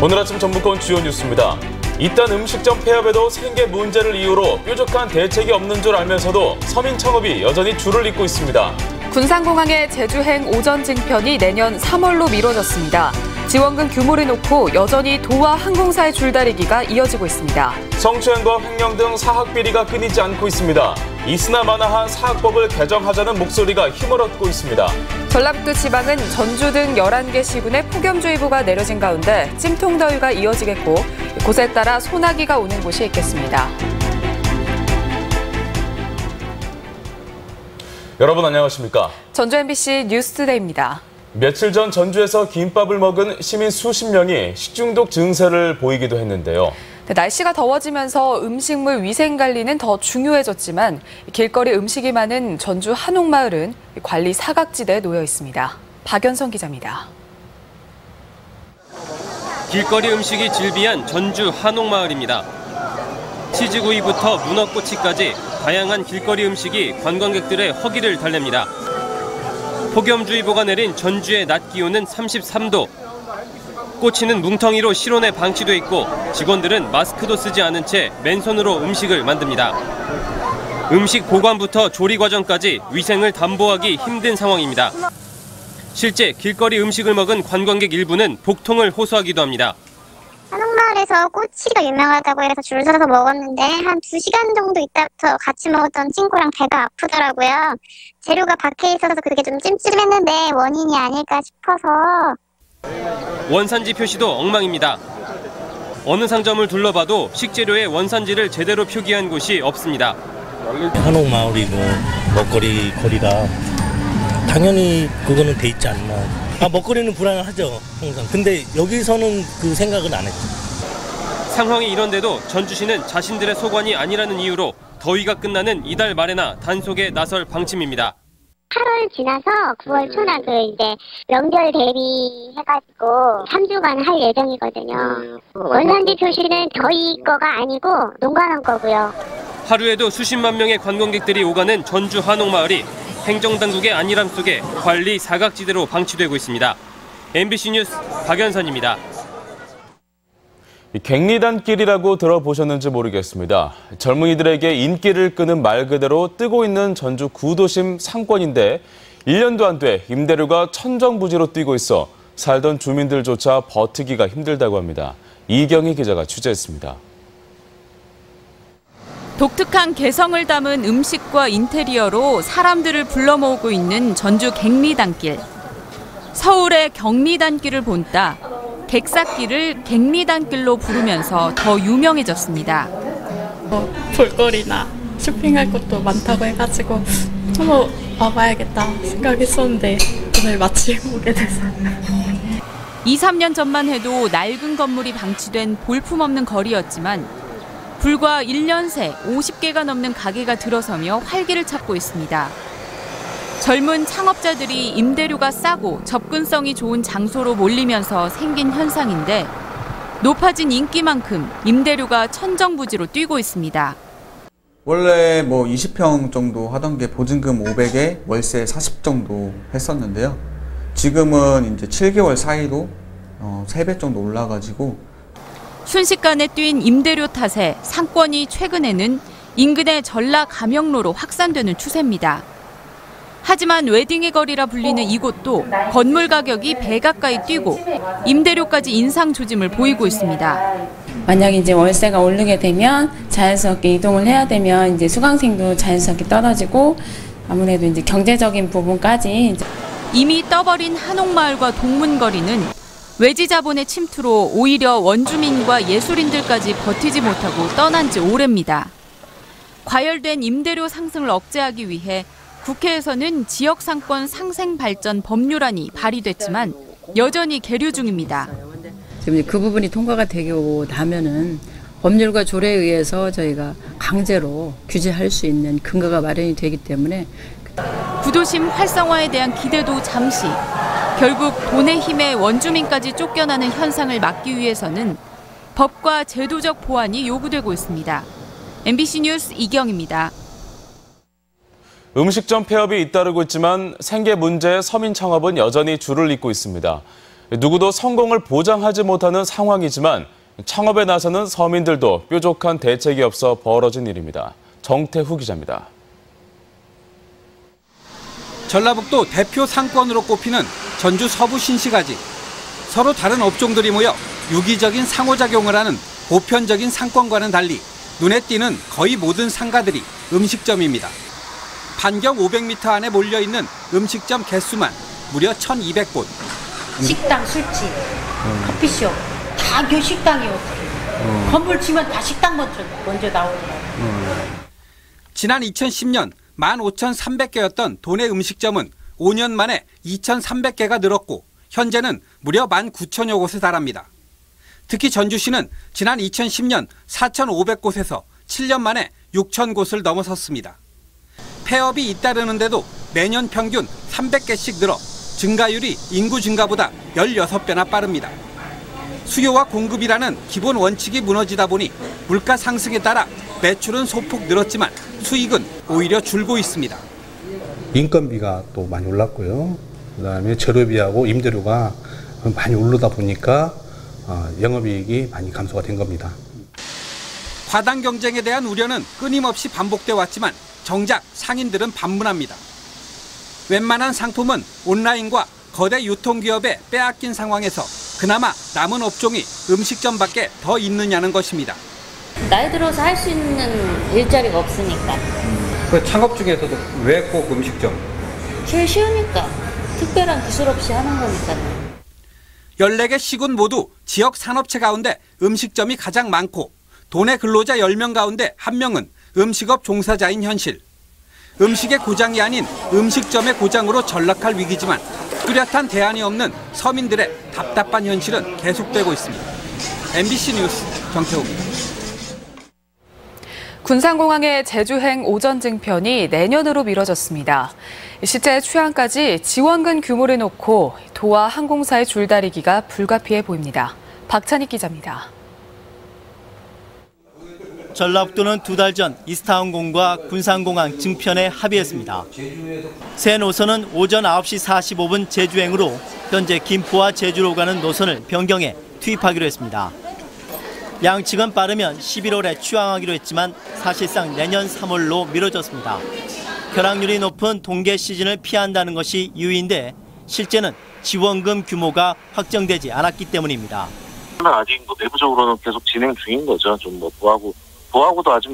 오늘 아침 전북권 주요 뉴스입니다. 이딴 음식점 폐업에도 생계 문제를 이유로 뾰족한 대책이 없는 줄 알면서도 서민 창업이 여전히 줄을 잇고 있습니다. 군산공항의 제주행 오전 증편이 내년 3월로 미뤄졌습니다. 지원금 규모를 놓고 여전히 도와 항공사의 줄다리기가 이어지고 있습니다. 성추행과 횡령 등 사학 비리가 끊이지 않고 있습니다. 있으나 마나한 사학법을 개정하자는 목소리가 힘을 얻고 있습니다. 전라북도 지방은 전주 등 11개 시군에 폭염주의보가 내려진 가운데 찜통더위가 이어지겠고 곳에 따라 소나기가 오는 곳이 있겠습니다. 여러분 안녕하십니까? 전주 MBC 뉴스투데이입니다. 며칠 전 전주에서 김밥을 먹은 시민 수십 명이 식중독 증세를 보이기도 했는데요. 날씨가 더워지면서 음식물 위생 관리는 더 중요해졌지만 길거리 음식이 많은 전주 한옥마을은 관리 사각지대에 놓여 있습니다. 박연성 기자입니다. 길거리 음식이 즐비한 전주 한옥마을입니다. 치즈구이부터 문어꼬치까지 다양한 길거리 음식이 관광객들의 허기를 달랩니다. 폭염주의보가 내린 전주의 낮 기온은 33도. 꼬치는 뭉텅이로 실온에 방치돼 있고 직원들은 마스크도 쓰지 않은 채 맨손으로 음식을 만듭니다. 음식 보관부터 조리 과정까지 위생을 담보하기 힘든 상황입니다. 실제 길거리 음식을 먹은 관광객 일부는 복통을 호소하기도 합니다. 한옥마을에서 꼬치가 유명하다고 해서 줄 서서 먹었는데 한 2시간 정도 있다부터 같이 먹었던 친구랑 배가 아프더라고요. 재료가 밖에 있어서 그게 좀 찜찜했는데 원인이 아닐까 싶어서. 원산지 표시도 엉망입니다. 어느 상점을 둘러봐도 식재료의 원산지를 제대로 표기한 곳이 없습니다. 한옥마을이고 먹거리 거리라 당연히 그거는 돼 있지 않나. 먹거리는 불안하죠, 항상. 근데 여기서는 그 생각은 안 했죠. 상황이 이런데도 전주시는 자신들의 소관이 아니라는 이유로 더위가 끝나는 이달 말에나 단속에 나설 방침입니다. 8월 지나서 9월 초나 이제 명절 대비해가지고 3주간 할 예정이거든요. 원산지 표시는 저희 거가 아니고 농가는 거고요. 하루에도 수십만 명의 관광객들이 오가는 전주 한옥마을이 행정당국의 안일함 속에 관리 사각지대로 방치되고 있습니다. MBC 뉴스 박연선입니다. 갱리단길이라고 들어보셨는지 모르겠습니다. 젊은이들에게 인기를 끄는 말 그대로 뜨고 있는 전주 구도심 상권인데 1년도 안 돼 임대료가 천정부지로 뛰고 있어 살던 주민들조차 버티기가 힘들다고 합니다. 이경희 기자가 취재했습니다. 독특한 개성을 담은 음식과 인테리어로 사람들을 불러 모으고 있는 전주 갱리단길. 서울의 경리단길을 본따 객사길을 갱리단길로 부르면서 더 유명해졌습니다. 볼거리나 쇼핑할 것도 많다고 해가지고 한번 와봐야겠다 생각했었는데 오늘 마침 오게 돼서. 2, 3년 전만 해도 낡은 건물이 방치된 볼품없는 거리였지만 불과 1년 새 50개가 넘는 가게가 들어서며 활기를 찾고 있습니다. 젊은 창업자들이 임대료가 싸고 접근성이 좋은 장소로 몰리면서 생긴 현상인데 높아진 인기만큼 임대료가 천정부지로 뛰고 있습니다. 원래 20평 정도 하던 게 보증금 500에 월세 40 정도 했었는데요. 지금은 이제 7개월 사이로 3배 정도 올라가지고 순식간에 뛴 임대료 탓에 상권이 최근에는 인근의 전라 감영로로 확산되는 추세입니다. 하지만 웨딩의 거리라 불리는 이곳도 건물 가격이 배 가까이 뛰고 임대료까지 인상 조짐을 보이고 있습니다. 만약 이제 월세가 오르게 되면 자연스럽게 이동을 해야 되면 이제 수강생도 자연스럽게 떨어지고 아무래도 이제 경제적인 부분까지 이미 떠버린 한옥마을과 동문거리는 외지 자본의 침투로 오히려 원주민과 예술인들까지 버티지 못하고 떠난 지 오래입니다. 과열된 임대료 상승을 억제하기 위해 국회에서는 지역상권 상생발전 법률안이 발의됐지만 여전히 계류 중입니다. 지금 그 부분이 통과가 되고 나면은 법률과 조례에 의해서 저희가 강제로 규제할 수 있는 근거가 마련이 되기 때문에 구도심 활성화에 대한 기대도 잠시. 결국 돈의 힘에 원주민까지 쫓겨나는 현상을 막기 위해서는 법과 제도적 보완이 요구되고 있습니다. MBC 뉴스 이경입니다. 음식점 폐업이 잇따르고 있지만 생계 문제의 서민 창업은 여전히 줄을 잇고 있습니다. 누구도 성공을 보장하지 못하는 상황이지만 창업에 나서는 서민들도 뾰족한 대책이 없어 벌어진 일입니다. 정태후 기자입니다. 전라북도 대표 상권으로 꼽히는 전주 서부 신시가지. 서로 다른 업종들이 모여 유기적인 상호작용을 하는 보편적인 상권과는 달리 눈에 띄는 거의 모든 상가들이 음식점입니다. 반경 500m 안에 몰려있는 음식점 개수만 무려 1,200곳. 식당, 술집, 커피숍 다 식당이요. 건물 치면 다 식당 먼저 나오더라고요. 지난 2010년 15,300개였던 도내 음식점은 5년 만에 2,300개가 늘었고 현재는 무려 19,000여 곳에 달합니다. 특히 전주시는 지난 2010년 4,500곳에서 7년 만에 6,000곳을 넘어섰습니다. 폐업이 잇따르는데도 매년 평균 300개씩 늘어 증가율이 인구 증가보다 16배나 빠릅니다. 수요와 공급이라는 기본 원칙이 무너지다 보니 물가 상승에 따라 매출은 소폭 늘었지만 수익은 오히려 줄고 있습니다. 인건비가 또 많이 올랐고요. 그다음에 재료비하고 임대료가 많이 오르다 보니까 영업이익이 많이 감소가 된 겁니다. 과당 경쟁에 대한 우려는 끊임없이 반복돼 왔지만 정작 상인들은 반문합니다. 웬만한 상품은 온라인과 거대 유통기업에 빼앗긴 상황에서 그나마 남은 업종이 음식점밖에 더 있느냐는 것입니다. 나이 들어서 할 수 있는 일자리가 없으니까. 그 창업 중에서도 왜 꼭 음식점? 제일 쉬우니까. 특별한 기술 없이 하는 거니까요. 14개 시군 모두 지역 산업체 가운데 음식점이 가장 많고 도내 근로자 10명 가운데 1명은 음식업 종사자인 현실. 음식의 고장이 아닌 음식점의 고장으로 전락할 위기지만 뚜렷한 대안이 없는 서민들의 답답한 현실은 계속되고 있습니다. MBC 뉴스 정태호입니다. 군산공항의 제주행 오전 증편이 내년으로 미뤄졌습니다. 시체 취항까지 지원금 규모를 놓고 도와 항공사의 줄다리기가 불가피해 보입니다. 박찬익 기자입니다. 전라북도는 2달 전 이스타항공과 군산공항 증편에 합의했습니다. 새 노선은 오전 9시 45분 제주행으로 현재 김포와 제주로 가는 노선을 변경해 투입하기로 했습니다. 양측은 빠르면 11월에 취항하기로 했지만 사실상 내년 3월로 미뤄졌습니다. 결항률이 높은 동계 시즌을 피한다는 것이 이유인데 실제는 지원금 규모가 확정되지 않았기 때문입니다. 아직 내부적으로는 계속 진행 중인 거죠. 좀 보하고도 아직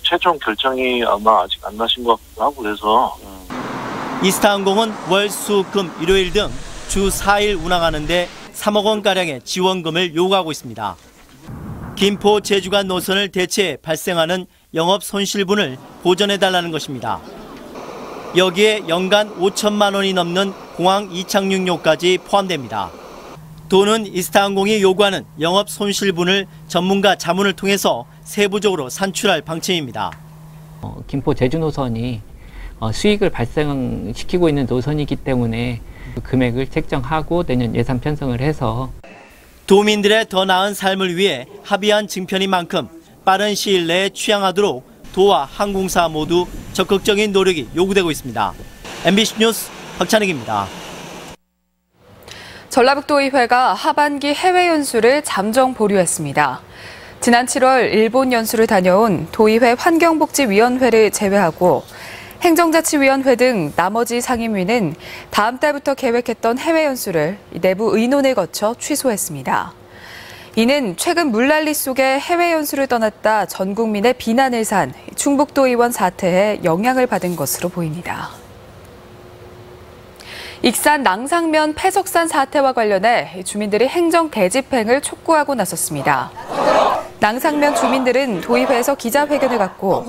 최종 결정이 아마 아직 안 나신 것 같기도 하고 그래서. 이스타항공은 월, 수, 금, 일요일 등 주 4일 운항하는데 3억 원가량의 지원금을 요구하고 있습니다. 김포, 제주 간 노선을 대체해 발생하는 영업 손실분을 보전해달라는 것입니다. 여기에 연간 5천만 원이 넘는 공항 이착륙료까지 포함됩니다. 도는 이스타항공이 요구하는 영업 손실분을 전문가 자문을 통해서 세부적으로 산출할 방침입니다. 김포, 제주 노선이 수익을 발생시키고 있는 노선이기 때문에 금액을 책정하고 내년 예산 편성을 해서 도민들의 더 나은 삶을 위해 합의한 증편인 만큼 빠른 시일 내에 취항하도록 도와 항공사 모두 적극적인 노력이 요구되고 있습니다. MBC 뉴스 박찬익입니다. 전라북도의회가 하반기 해외 연수를 잠정 보류했습니다. 지난 7월 일본 연수를 다녀온 도의회 환경복지위원회를 제외하고 행정자치위원회 등 나머지 상임위는 다음 달부터 계획했던 해외 연수를 내부 의논을 거쳐 취소했습니다. 이는 최근 물난리 속에 해외 연수를 떠났다 전 국민의 비난을 산 충북도 의원 사태에 영향을 받은 것으로 보입니다. 익산 낭상면 폐석산 사태와 관련해 주민들이 행정 대집행을 촉구하고 나섰습니다. 낭상면 주민들은 도의회에서 기자회견을 갖고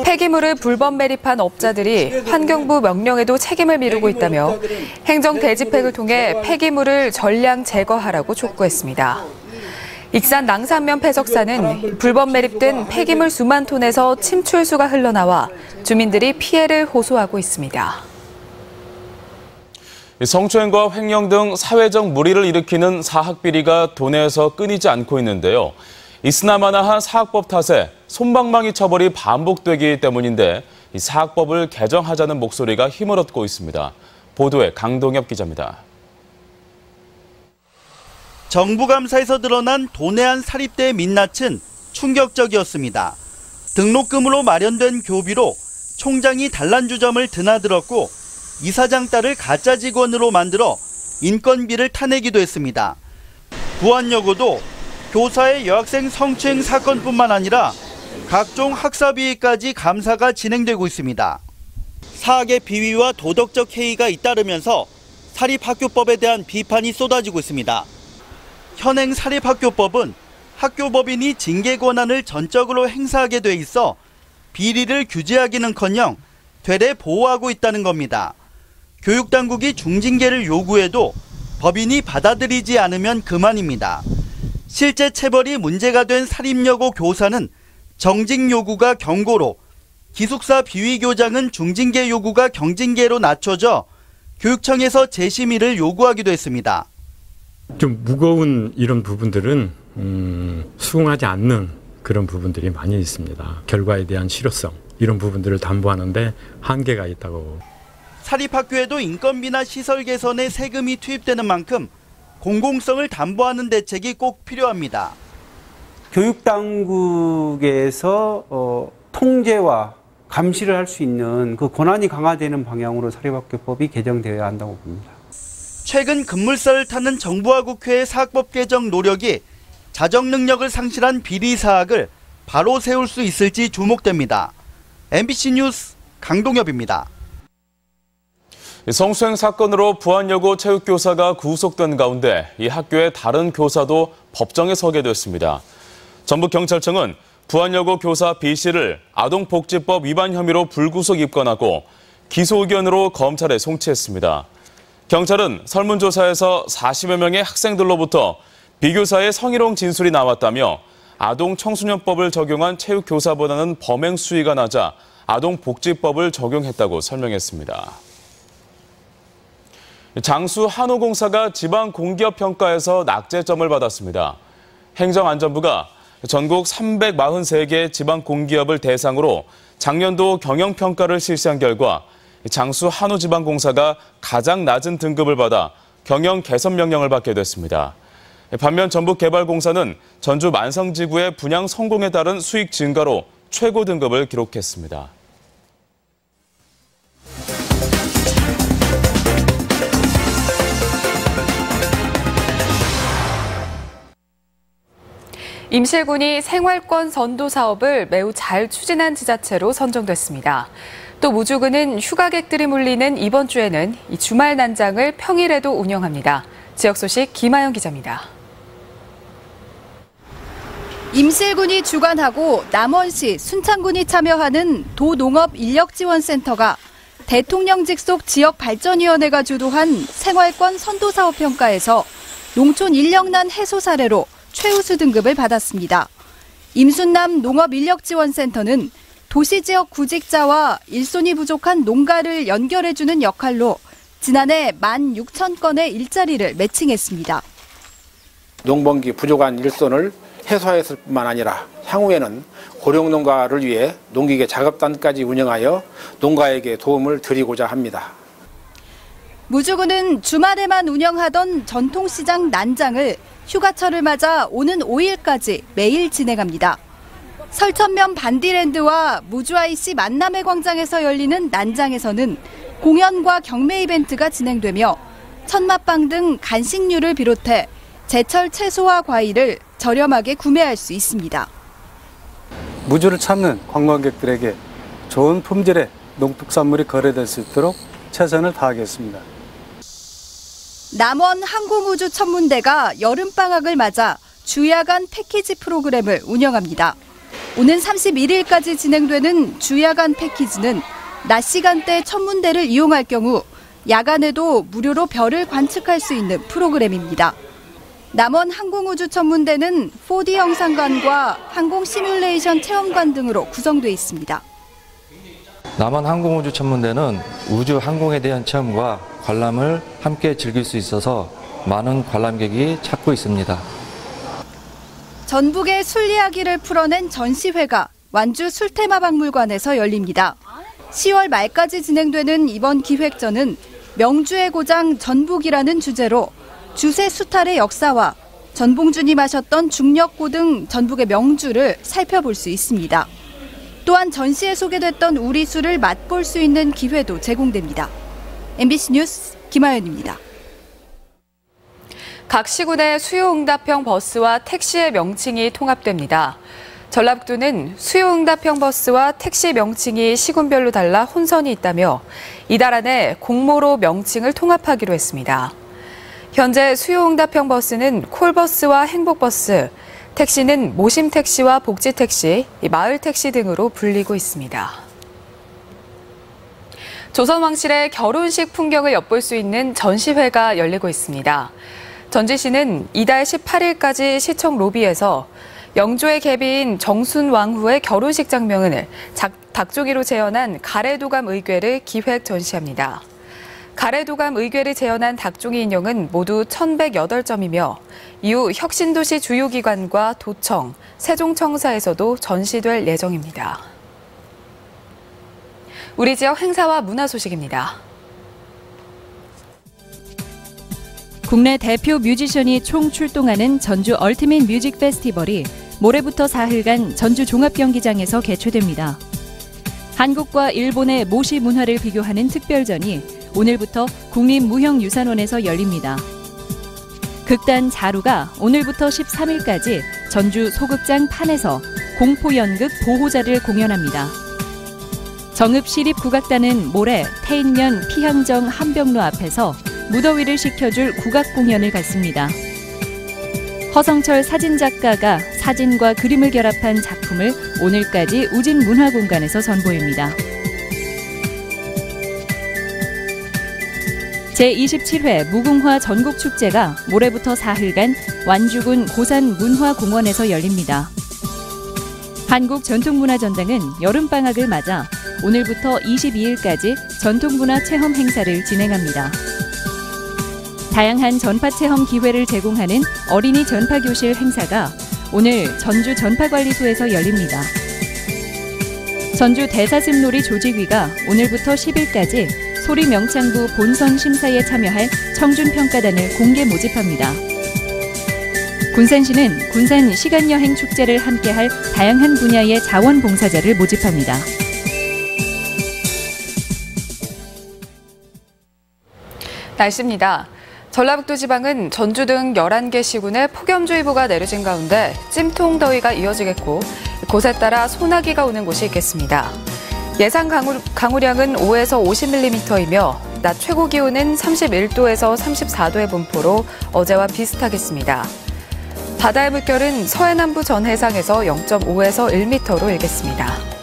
폐기물을 불법 매립한 업자들이 환경부 명령에도 책임을 미루고 있다며 행정 대집행을 통해 폐기물을 전량 제거하라고 촉구했습니다. 익산 낭상면 폐석산은 불법 매립된 폐기물 수만 톤에서 침출수가 흘러나와 주민들이 피해를 호소하고 있습니다. 성추행과 횡령 등 사회적 물의를 일으키는 사학비리가 도내에서 끊이지 않고 있는데요. 있으나마나한 사학법 탓에 솜방망이 처벌이 반복되기 때문인데 이 사학법을 개정하자는 목소리가 힘을 얻고 있습니다. 보도에 강동엽 기자입니다. 정부 감사에서 드러난 도내한 사립대의 민낯은 충격적이었습니다. 등록금으로 마련된 교비로 총장이 단란주점을 드나들었고 이사장 딸을 가짜 직원으로 만들어 인건비를 타내기도 했습니다. 부안여고도 교사의 여학생 성추행 사건뿐만 아니라 각종 학사비리까지 감사가 진행되고 있습니다. 사학의 비위와 도덕적 해이가 잇따르면서 사립학교법에 대한 비판이 쏟아지고 있습니다. 현행 사립학교법은 학교법인이 징계 권한을 전적으로 행사하게 돼 있어 비리를 규제하기는커녕 되레 보호하고 있다는 겁니다. 교육당국이 중징계를 요구해도 법인이 받아들이지 않으면 그만입니다. 실제 체벌이 문제가 된 사립여고 교사는 정직 요구가 경고로, 기숙사 비위교장은 중징계 요구가 경징계로 낮춰져 교육청에서 재심의를 요구하기도 했습니다. 좀 무거운 이런 부분들은 수긍하지 않는 그런 부분들이 많이 있습니다. 결과에 대한 실효성, 이런 부분들을 담보하는데 한계가 있다고. 사립학교에도 인건비나 시설 개선에 세금이 투입되는 만큼 공공성을 담보하는 대책이 꼭 필요합니다. 교육당국에서 통제와 감시를 할 수 있는 그 권한이 강화되는 방향으로 사립학교법이 개정되어야 한다고 봅니다. 최근 급물살을 타는 정부와 국회의 사학법 개정 노력이 자정 능력을 상실한 비리 사학을 바로 세울 수 있을지 주목됩니다. MBC 뉴스 강동엽입니다. 성추행 사건으로 부안여고 체육교사가 구속된 가운데 이 학교의 다른 교사도 법정에 서게 됐습니다. 전북경찰청은 부안여고 교사 B씨를 아동복지법 위반 혐의로 불구속 입건하고 기소 의견으로 검찰에 송치했습니다. 경찰은 설문조사에서 40여 명의 학생들로부터 비교사의 성희롱 진술이 나왔다며 아동청소년법을 적용한 체육교사보다는 범행 수위가 낮아 아동복지법을 적용했다고 설명했습니다. 장수 한우공사가 지방공기업평가에서 낙제점을 받았습니다. 행정안전부가 전국 343개 지방공기업을 대상으로 작년도 경영평가를 실시한 결과 장수 한우지방공사가 가장 낮은 등급을 받아 경영 개선 명령을 받게 됐습니다. 반면 전북개발공사는 전주 만성지구의 분양 성공에 따른 수익 증가로 최고 등급을 기록했습니다. 임실군이 생활권 선도 사업을 매우 잘 추진한 지자체로 선정됐습니다. 또 무주군은 휴가객들이 몰리는 이번 주에는 이 주말 난장을 평일에도 운영합니다. 지역 소식 김아영 기자입니다. 임실군이 주관하고 남원시, 순창군이 참여하는 도농업인력지원센터가 대통령 직속 지역발전위원회가 주도한 생활권 선도사업 평가에서 농촌 인력난 해소 사례로 최우수 등급을 받았습니다. 임순남 농업인력지원센터는 도시지역 구직자와 일손이 부족한 농가를 연결해주는 역할로 지난해 16,000건의 일자리를 매칭했습니다. 농번기 부족한 일손을 해소했을 뿐만 아니라 향후에는 고령농가를 위해 농기계 작업단까지 운영하여 농가에게 도움을 드리고자 합니다. 무주군은 주말에만 운영하던 전통시장 난장을 휴가철을 맞아 오는 5일까지 매일 진행합니다. 설천면 반디랜드와 무주IC 만남의 광장에서 열리는 난장에서는 공연과 경매 이벤트가 진행되며 천맛빵 등 간식류를 비롯해 제철 채소와 과일을 저렴하게 구매할 수 있습니다. 무주를 찾는 관광객들에게 좋은 품질의 농특산물이 거래될 수 있도록 최선을 다하겠습니다. 남원 항공우주 천문대가 여름방학을 맞아 주야간 패키지 프로그램을 운영합니다. 오는 31일까지 진행되는 주야간 패키지는 낮 시간대 천문대를 이용할 경우 야간에도 무료로 별을 관측할 수 있는 프로그램입니다. 남원 항공우주 천문대는 4D 영상관과 항공 시뮬레이션 체험관 등으로 구성되어 있습니다. 남원 항공우주 천문대는 우주 항공에 대한 체험과 관람을 함께 즐길 수 있어서 많은 관람객이 찾고 있습니다. 전북의 술 이야기를 풀어낸 전시회가 완주 술테마박물관에서 열립니다. 10월 말까지 진행되는 이번 기획전은 명주의 고장 전북이라는 주제로 주세 수탈의 역사와 전봉준이 마셨던 중력고 등 전북의 명주를 살펴볼 수 있습니다. 또한 전시에 소개됐던 우리술을 맛볼 수 있는 기회도 제공됩니다. MBC 뉴스 김하연입니다. 각 시군의 수요응답형 버스와 택시의 명칭이 통합됩니다. 전라북도는 수요응답형 버스와 택시 명칭이 시군별로 달라 혼선이 있다며 이달 안에 공모로 명칭을 통합하기로 했습니다. 현재 수요응답형 버스는 콜버스와 행복버스, 택시는 모심택시와 복지택시, 마을택시 등으로 불리고 있습니다. 조선왕실의 결혼식 풍경을 엿볼 수 있는 전시회가 열리고 있습니다. 전지시는 이달 18일까지 시청 로비에서 영조의 계비인 정순왕후의 결혼식 장면을 닭조기로 재현한 가래도감 의궤를 기획 전시합니다. 가래도감 의궤를 재현한 닭종이 인형은 모두 1,108점이며 이후 혁신도시 주요기관과 도청, 세종청사에서도 전시될 예정입니다. 우리 지역 행사와 문화 소식입니다. 국내 대표 뮤지션이 총 출동하는 전주 얼티밋 뮤직 페스티벌이 모레부터 사흘간 전주 종합경기장에서 개최됩니다. 한국과 일본의 모시 문화를 비교하는 특별전이 오늘부터 국립무형유산원에서 열립니다. 극단 자루가 오늘부터 13일까지 전주 소극장 판에서 공포연극 보호자를 공연합니다. 정읍시립국악단은 모레 태인면 피향정 한병로 앞에서 무더위를 식혀줄 국악 공연을 갖습니다. 허성철 사진작가가 사진과 그림을 결합한 작품을 오늘까지 우진문화공간에서 선보입니다. 제27회 무궁화 전국축제가 모레부터 사흘간 완주군 고산문화공원에서 열립니다. 한국전통문화전당은 여름방학을 맞아 오늘부터 22일까지 전통문화 체험 행사를 진행합니다. 다양한 전파 체험 기회를 제공하는 어린이 전파교실 행사가 오늘 전주 전파관리소에서 열립니다. 전주 대사슴놀이 조직위가 오늘부터 10일까지 소리명창부 본선 심사에 참여할 청준평가단을 공개 모집합니다. 군산시는 군산 시간여행 축제를 함께할 다양한 분야의 자원봉사자를 모집합니다. 날씨입니다. 전라북도 지방은 전주 등 11개 시군에 폭염주의보가 내려진 가운데 찜통 더위가 이어지겠고 곳에 따라 소나기가 오는 곳이 있겠습니다. 예상 강우량은 5에서 50mm이며 낮 최고 기온은 31도에서 34도의 분포로 어제와 비슷하겠습니다. 바다의 물결은 서해남부 전 해상에서 0.5에서 1m로 일겠습니다.